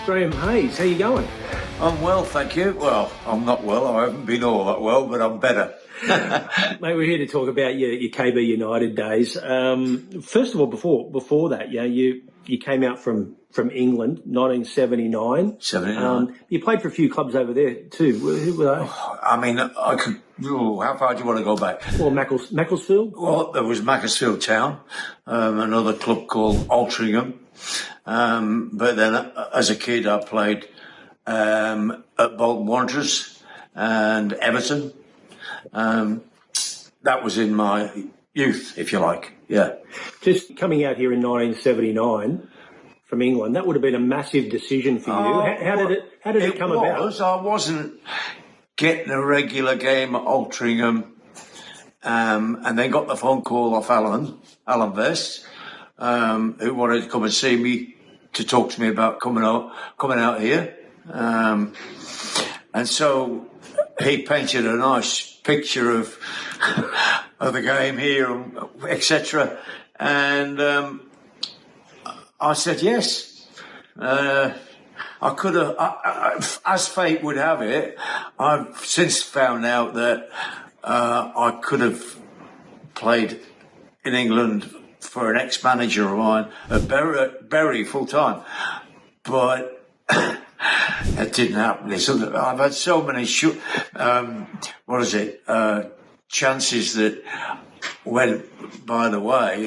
Graham Hayes, how you going? I'm well, thank you. Well, I'm not well. I haven't been all that well, but I'm better. Mate, we're here to talk about your KB United days. First of all, before that, you came out from England, 1979. 79. You played for a few clubs over there too. Who were they? I mean, I could. How far do you want to go back? Well, Macclesfield. Well, there was Macclesfield Town, another club called Altrincham. But then, as a kid, I played at Bolton Wanderers and Everton. That was in my youth, if you like. Yeah. Just coming out here in 1979 from England, that would have been a massive decision for you. How did it come about? I wasn't getting a regular game at Altrincham, and then got the phone call off Alan Vest, who wanted to come and see me to talk to me about coming out here. And so he painted a nice picture of the game here, etc. And I said yes. I could have, as fate would have it, I've since found out that I could have played in England for an ex-manager of mine at Bury full time, but it didn't happen. I've had so many chances that went by the way,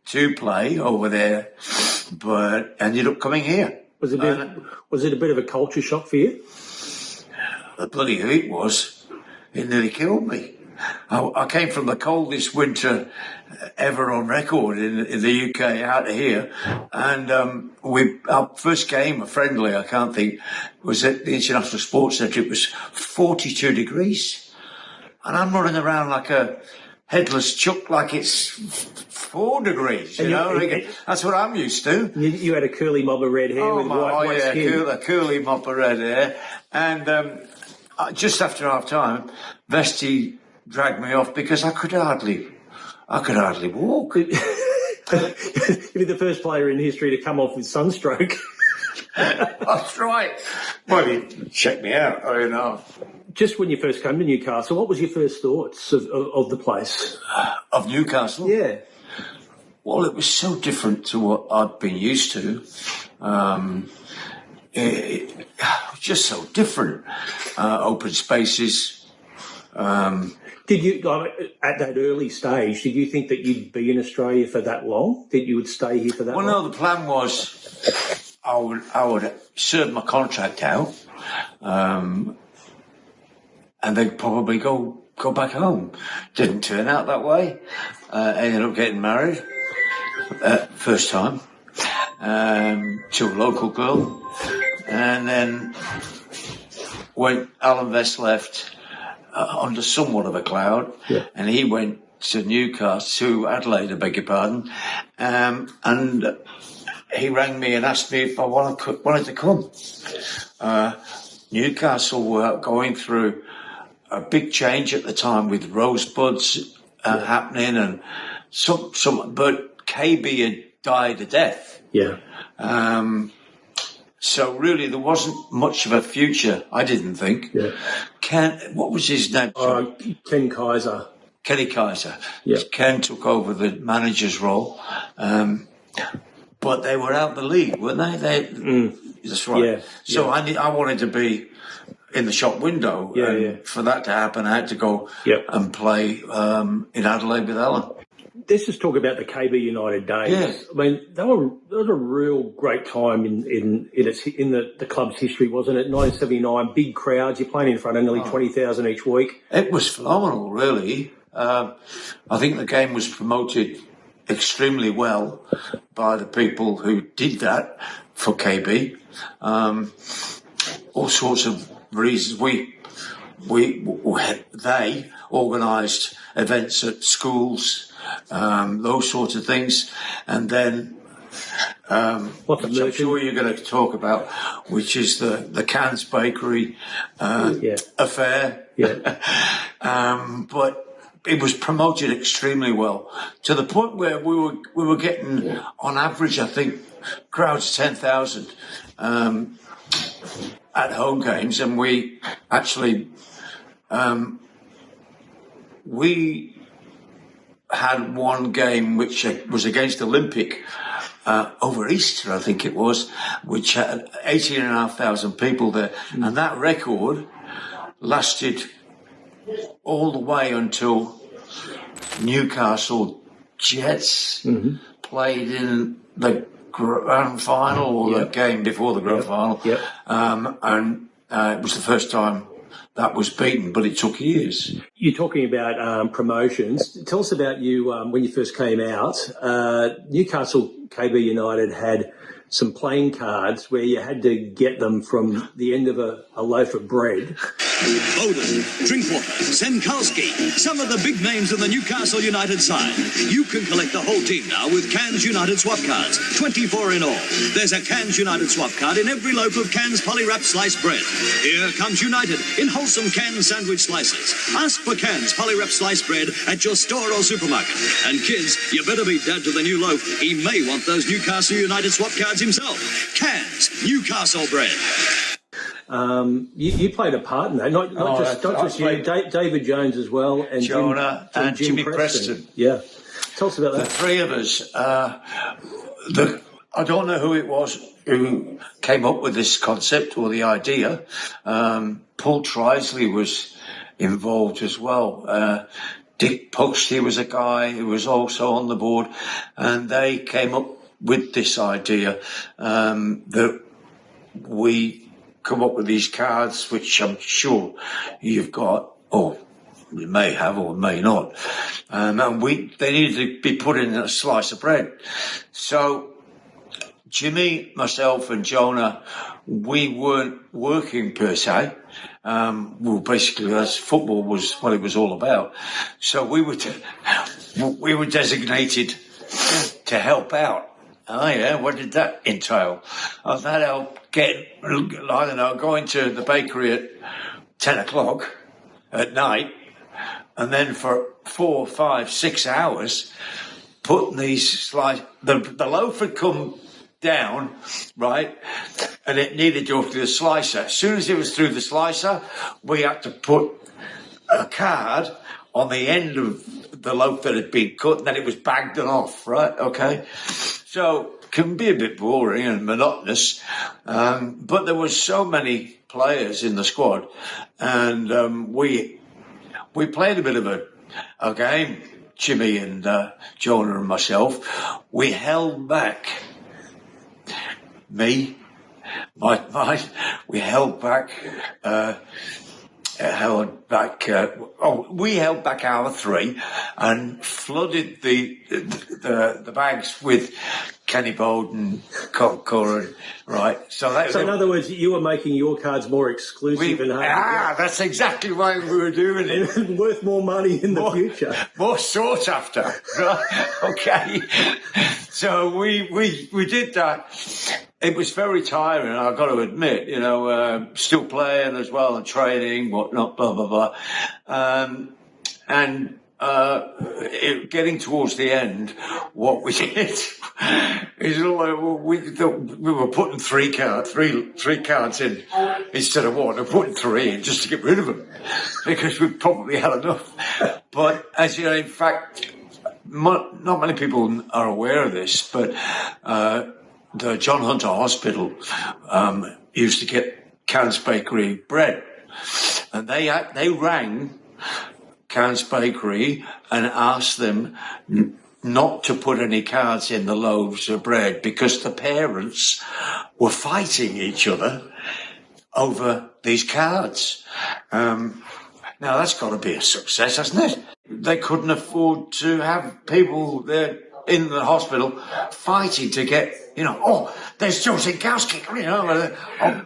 to play over there, but ended up coming here. Was it a bit of a culture shock for you? The bloody heat was. It nearly killed me. I came from the coldest winter ever on record in the UK out of here, and our first game, a friendly, I can't think, was at the International Sports Centre. It was 42 degrees, and I'm running around like a headless chuck, like it's 4 degrees. That's what I'm used to. You had a curly mob of red hair with white skin. A curly mop of red hair, and just after half time, Vesty dragged me off because I could hardly walk. You'd be the first player in history to come off with sunstroke. That's right. Well, you check me out. Just when you first came to Newcastle, what was your first thoughts of the place? Of Newcastle? Yeah. Well, it was so different to what I'd been used to. It was just so different. Open spaces. Did you, at that early stage, did you think that you'd be in Australia for that long? That you would stay here for that long? Well, no, the plan was I would serve my contract out, and then probably go back home. Didn't turn out that way. Ended up getting married first time to a local girl, and then when Alan Vest left, under somewhat of a cloud, and he went to Adelaide, I beg your pardon, and he rang me and asked me if I wanted to come. Newcastle were going through a big change at the time with Rosebuds happening, and but KB had died a death. Yeah. So really, there wasn't much of a future, I didn't think. Yeah. What was his name? Ken Kaiser. Kenny Kaiser. Yeah. Ken took over the manager's role, but they were out the league, weren't they? That's right. Yeah. So I wanted to be in the shop window. For that to happen, I had to go and play in Adelaide with Alan. Let's just talk about the KB United days. Yeah. I mean, that was a real great time in the club's history, wasn't it? 1979, big crowds. You're playing in front of nearly 20,000 each week. It was phenomenal, really. I think the game was promoted extremely well by the people who did that for KB. All sorts of reasons. They organised events at schools. Those sorts of things, and then which I'm sure you're going to talk about, which is the Cairns Bakery affair. Yeah. But it was promoted extremely well, to the point where we were getting, on average, I think, crowds of 10,000 at home games, and we actually we had one game which was against Olympic over Easter, I think it was, which had 18,500 people there, and that record lasted all the way until Newcastle Jets played in the grand final, or the game before the grand final, and it was the first time that was beaten, but it took years. You're talking about promotions. Tell us about you when you first came out. Newcastle KB United had some playing cards where you had to get them from the end of a loaf of bread. Bowden, Drinkwater, Senkowski, some of the big names in the Newcastle United side. You can collect the whole team now with Cairns United swap cards, 24 in all. There's a Cairns United swap card in every loaf of Cairns poly-wrapped sliced bread. Here comes United in wholesome Cairns sandwich slices. Ask for Cairns poly-wrapped sliced bread at your store or supermarket. And kids, you better be Dad to the new loaf. He may want those Newcastle United swap cards himself. Cairns Newcastle bread. You played a part in that, not just you, David Jones as well, and Jonah and Jimmy Preston. Yeah, tell us about that. The three of us. I don't know who it was who came up with this concept or the idea. Paul Trisley was involved as well. Dick Puxley was a guy who was also on the board, and they came up with this idea that we come up with these cards, which I'm sure you've got, or you may have or may not, and they needed to be put in a slice of bread. So Jimmy, myself and Jonah, we weren't working per se. Well, basically, as football was what it was all about. So we were designated to help out. Oh yeah, what did that entail? That helped going to the bakery at 10 o'clock at night, and then for 4, 5, 6 hours, putting these the loaf had come down, right, and it needed to go through the slicer. As soon as it was through the slicer, we had to put a card on the end of the loaf that had been cut, and then it was bagged and off, right? Okay. So it can be a bit boring and monotonous, but there were so many players in the squad, and we played a bit of a game, Jimmy and Jonah and myself. We held back we held back our three and flooded the bags with Kenny Bowden, Coca-Cola, right? So in other words, you were making your cards more exclusive and hard. That's exactly why we were doing it. And worth more money in the future. More sought after, right? Okay. So we did that. It was very tiring, I've got to admit, still playing as well and training, whatnot, blah, blah, blah. Getting towards the end, what we did is we were putting three cards in instead of one, and putting three in just to get rid of them because we probably had enough. But as you know, in fact, not many people are aware of this, but the John Hunter Hospital used to get Cairns Bakery bread, and they rang Cairns Bakery and asked them not to put any cards in the loaves of bread because the parents were fighting each other over these cards. Now that's got to be a success, hasn't it? They couldn't afford to have people there in the hospital fighting to get, there's Joe Zinkowski,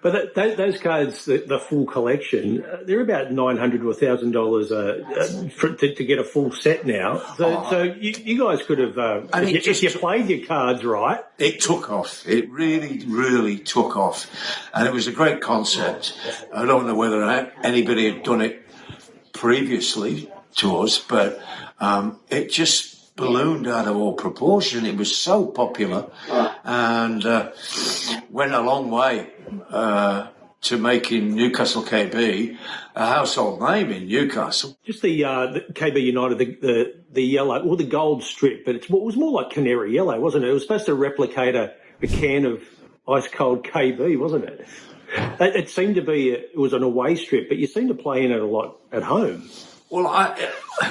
But those cards, the full collection, they're about $900 to $1,000 to get a full set now. So you guys could have, if you played your cards right. It took off. It really, really took off. And it was a great concept. I don't know whether anybody had done it previously, to us, but it just ballooned out of all proportion. It was so popular and went a long way to making Newcastle KB a household name in Newcastle. Just the KB United, the yellow, or the gold strip, but it was more like canary yellow, wasn't it? It was supposed to replicate a can of ice cold KB, wasn't it? It seemed to be, it was an away strip, but you seemed to play in it a lot at home. Well,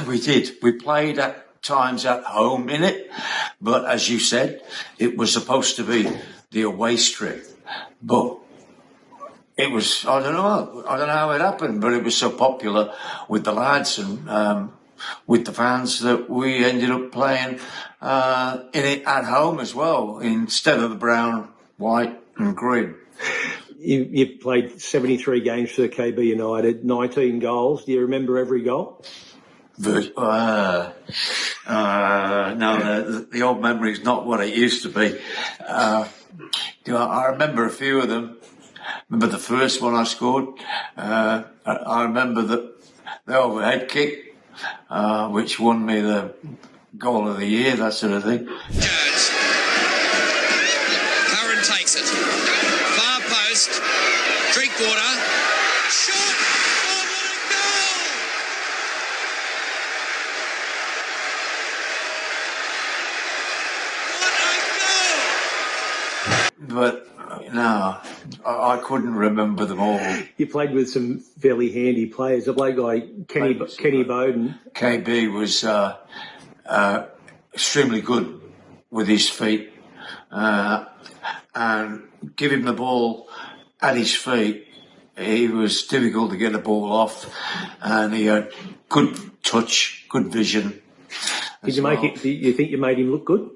we did. We played at times at home in it, but as you said, it was supposed to be the away strip. But it was, I don't know how it happened, but it was so popular with the lads and with the fans that we ended up playing in it at home as well, instead of the brown, white and green. You played 73 games for the KB United, 19 goals. Do you remember every goal? No, the old memory is not what it used to be. I remember a few of them. Remember the first one I scored. I remember the overhead kick, which won me the goal of the year, that sort of thing. Jones. Curran takes it. Far post. Drinkwater. Shot! Oh, what a goal! What a goal! But no, I couldn't remember them all. You played with some fairly handy players. A bloke like Kenny Bowden. KB was extremely good with his feet, and give him the ball at his feet. He was difficult to get the ball off, and he had good touch, good vision. Did you make it? Do you think you made him look good?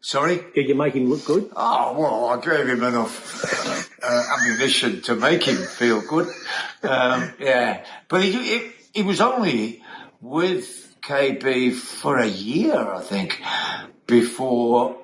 Sorry? Did you make him look good? Oh, well, I gave him enough ammunition to make him feel good. Yeah. But he was only with KB for a year, I think, before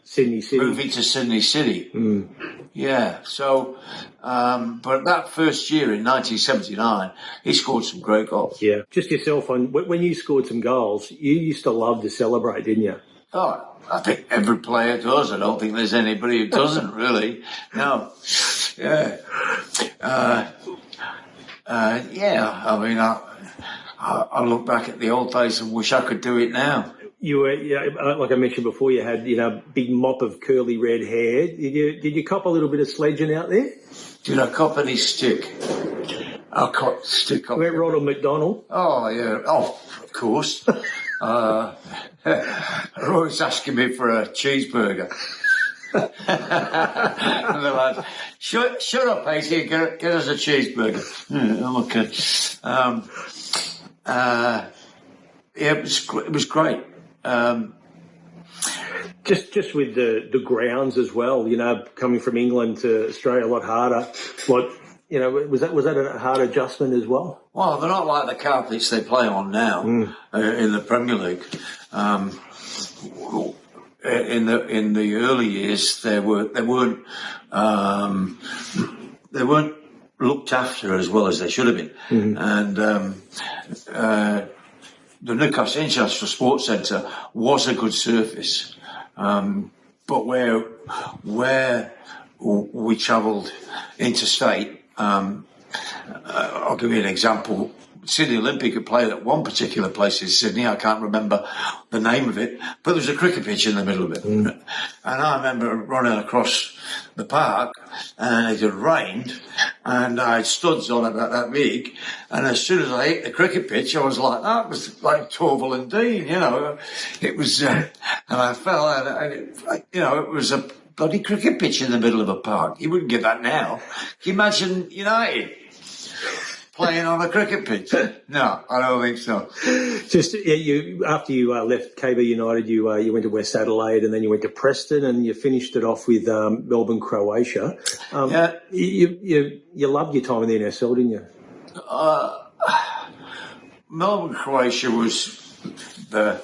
Sydney City. moving to Sydney City. Mm. Yeah. So, but that first year in 1979, he scored some great goals. Yeah. Just yourself, when you scored some goals, you used to love to celebrate, didn't you? Oh, I think every player does. I don't think there's anybody who doesn't, really. No. Yeah. Yeah. I mean, I look back at the old days and wish I could do it now. You were, like I mentioned before, you had, big mop of curly red hair. Did you cop a little bit of sledging out there? Did I cop any stick? I caught stick up. Went Ronald McDonald. Oh, yeah. Oh, of course. They're always asking me for a cheeseburger. And they're like, shut up, Pacey, get us a cheeseburger. I'm okay. Yeah, it was great. Just with the grounds as well, coming from England to Australia, a lot harder. Was that a hard adjustment as well? Well, they're not like the carpets they play on now in the Premier League. In the early years, they weren't looked after as well as they should have been, and the Newcastle International Sports Centre was a good surface, but where we travelled interstate. I'll give you an example. Sydney Olympic had played at one particular place in Sydney. I can't remember the name of it, but there was a cricket pitch in the middle of it. And I remember running across the park, and it had rained, and I had studs on about that big. And as soon as I hit the cricket pitch, I was like, that was like Torval and Dean, It was, and I fell, and it was a bloody cricket pitch in the middle of a park. You wouldn't get that now. Can you imagine United playing on a cricket pitch? No, I don't think so. Just after you left KB United, you went to West Adelaide, and then you went to Preston, and you finished it off with Melbourne, Croatia. Yeah. You loved your time in the NSL, didn't you? Melbourne, Croatia was the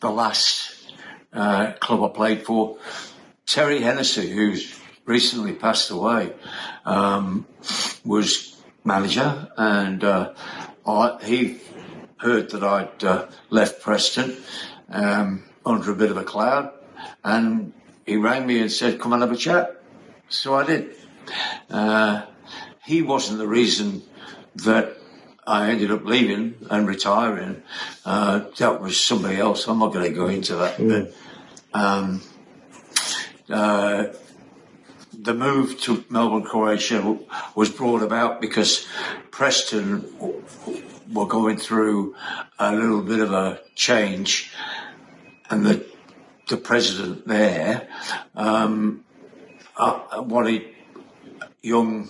last club I played for. Terry Hennessy, who's recently passed away, was manager, and he heard that I'd left Preston under a bit of a cloud, and he rang me and said, come and have a chat. So I did. He wasn't the reason that I ended up leaving and retiring. That was somebody else. I'm not going to go into that. But, the move to Melbourne, Croatia was brought about because Preston were going through a little bit of a change, and the president there wanted young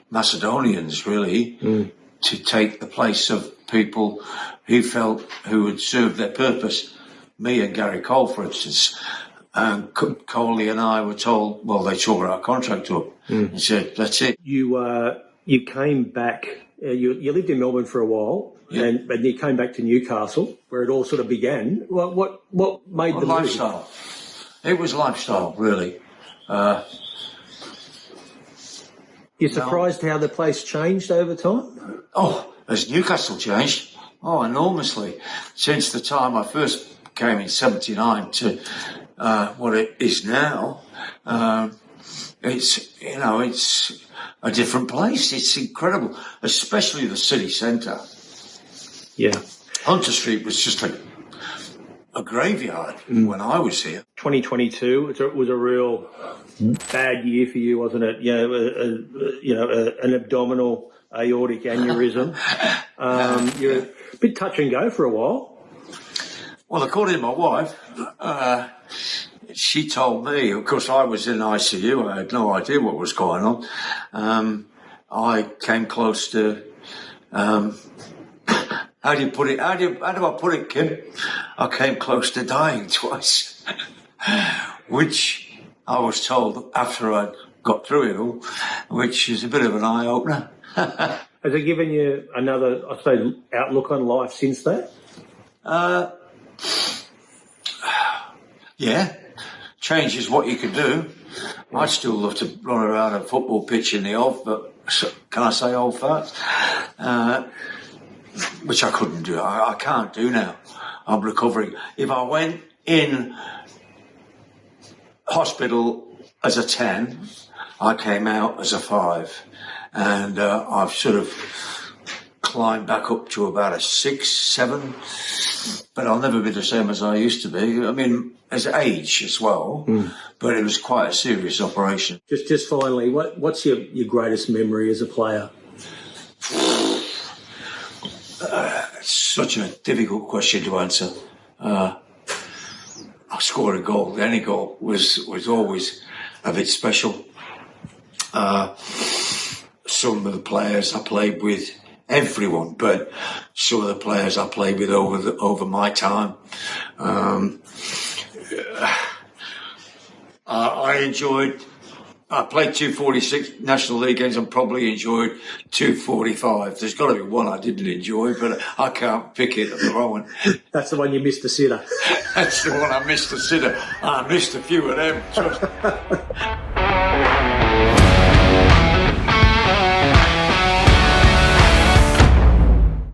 Macedonians really to take the place of people he felt who had served their purpose. Me and Gary Cole, for instance. And Coley and I were told, well, they tore our contract up and said, that's it. You came back, you lived in Melbourne for a while, and you came back to Newcastle, where it all sort of began. What made the lifestyle? It was lifestyle, really. You're surprised how the place changed over time? Oh, has Newcastle changed? Oh, enormously. Since the time I first came in 79 to what it is now, it's a different place. It's incredible, especially the city centre. Yeah. Hunter Street was just a graveyard when I was here. 2022, it was a real bad year for you, wasn't it? An abdominal aortic aneurysm. You're a bit touch and go for a while. Well, according to my wife, she told me, of course, I was in ICU. I had no idea what was going on. I came close to, how do you put it? How do I put it, Kim? I came close to dying twice, which I was told after I got through it all, which is a bit of an eye-opener. Has it given you another, I suppose, outlook on life since that? Yeah, changes what you can do. I'd still love to run around a football pitch in the off, but can I say old farts? Which I couldn't do. I can't do now. I'm recovering. If I went in hospital as a 10, I came out as a 5. And I've sort of climbed back up to about a 6, 7. But I'll never be the same as I used to be. I mean, as age as well, but it was quite a serious operation. Just finally, what's your greatest memory as a player? It's such a difficult question to answer. I scored a goal. Any goal was always a bit special. Some of the players I played with, everyone, but some of the players I played with over my time. I played 246 National League games and probably enjoyed 245. There's got to be one I didn't enjoy, but I can't pick it at the moment. That's the one you missed the sitter. That's the one I missed the sitter. I missed a few of them.